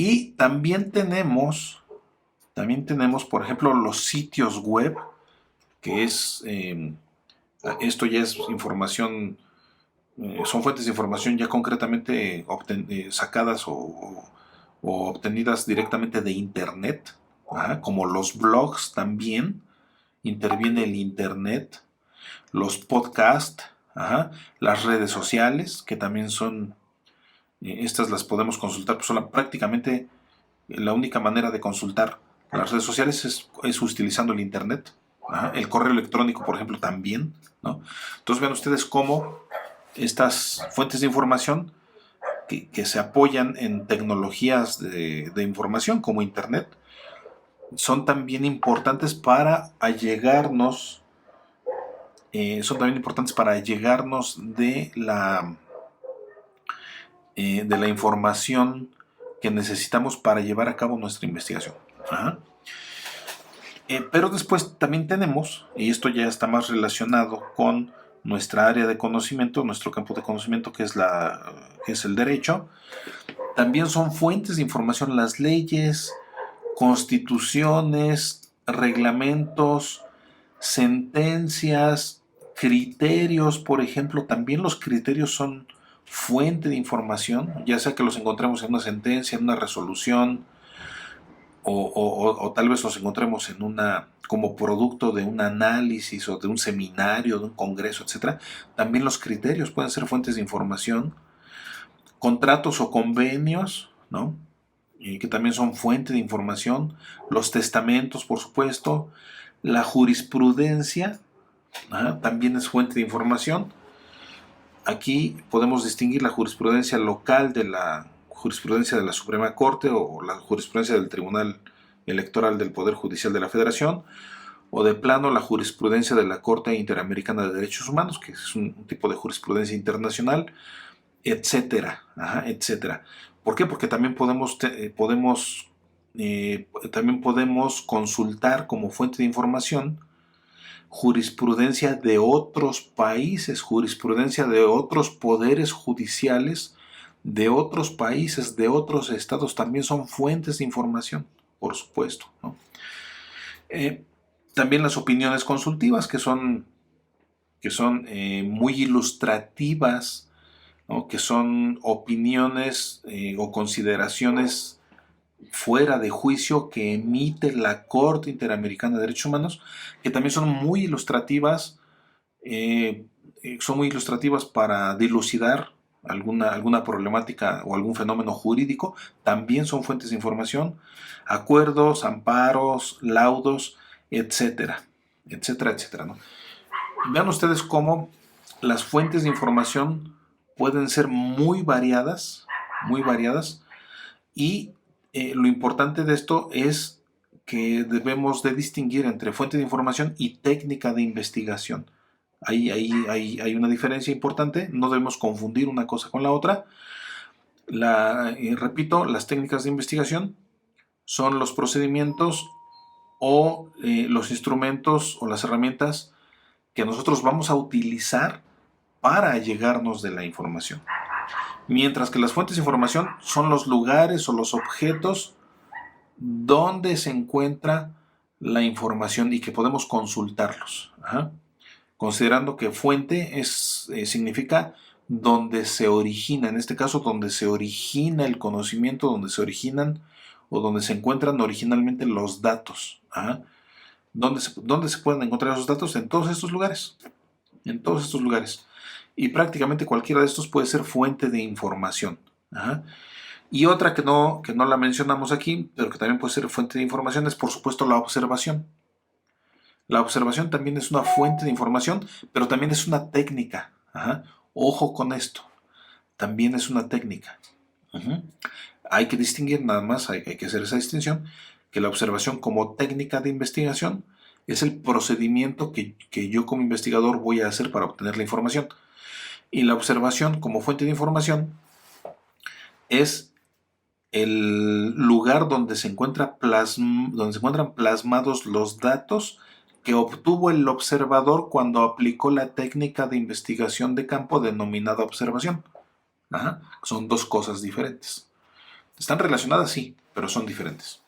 Y también tenemos, por ejemplo, los sitios web, que esto ya es información, son fuentes de información ya concretamente sacadas o obtenidas directamente de Internet, como los blogs también, interviene el Internet, los podcasts, las redes sociales, que también son, estas las podemos consultar, pues prácticamente la única manera de consultar las redes sociales es utilizando el Internet. El correo electrónico, por ejemplo, también, ¿no? Entonces vean ustedes cómo estas fuentes de información que se apoyan en tecnologías de información como Internet son también importantes para allegarnos, de la información que necesitamos para llevar a cabo nuestra investigación. Ajá. Pero después también tenemos, y esto ya está más relacionado con nuestra área de conocimiento, nuestro campo de conocimiento, que es el derecho. También son fuentes de información las leyes, constituciones, reglamentos, sentencias, criterios. Por ejemplo, también los criterios son fuente de información, ya sea que los encontremos en una sentencia, en una resolución, o tal vez los encontremos como producto de un análisis o de un seminario, de un congreso, etcétera. También los criterios pueden ser fuentes de información, contratos o convenios, ¿no? Que también son fuente de información, los testamentos, por supuesto, la jurisprudencia, también es fuente de información. Aquí podemos distinguir la jurisprudencia local de la jurisprudencia de la Suprema Corte o la jurisprudencia del Tribunal Electoral del Poder Judicial de la Federación, o de plano la jurisprudencia de la Corte Interamericana de Derechos Humanos, que es un tipo de jurisprudencia internacional, etcétera, etcétera. ¿Por qué? Porque también podemos consultar como fuente de información jurisprudencia de otros países, jurisprudencia de otros poderes judiciales, de otros países, de otros estados. También son fuentes de información, por supuesto, ¿no? También las opiniones consultivas, que son muy ilustrativas, ¿no? Que son opiniones o consideraciones fuera de juicio que emite la Corte Interamericana de Derechos Humanos, que también eh, son muy ilustrativas para dilucidar alguna problemática o algún fenómeno jurídico. También son fuentes de información, acuerdos, amparos, laudos, etcétera, etcétera, etcétera, ¿no? Vean ustedes cómo las fuentes de información pueden ser muy variadas, y lo importante de esto es que debemos de distinguir entre fuente de información y técnica de investigación. Hay una diferencia importante, no debemos confundir una cosa con la otra. Repito, las técnicas de investigación son los procedimientos o los instrumentos o las herramientas que nosotros vamos a utilizar para llegarnos de la información. Mientras que las fuentes de información son los lugares o los objetos donde se encuentra la información y que podemos consultarlos. Considerando que fuente significa donde se origina, en este caso donde se origina el conocimiento, donde se originan o donde se encuentran originalmente los datos. ¿Dónde se pueden encontrar esos datos? En todos estos lugares. En todos estos lugares. Y prácticamente cualquiera de estos puede ser fuente de información. Y otra que no la mencionamos aquí, pero que también puede ser fuente de información, es por supuesto la observación. La observación también es una fuente de información, pero también es una técnica. Ojo con esto. También es una técnica. Hay que distinguir nada más, hay que hacer esa distinción, que la observación como técnica de investigación es el procedimiento que yo como investigador voy a hacer para obtener la información. Y la observación como fuente de información es el lugar donde se encuentran plasmados los datos que obtuvo el observador cuando aplicó la técnica de investigación de campo denominada observación. Son dos cosas diferentes. ¿Están relacionadas? Sí, pero son diferentes.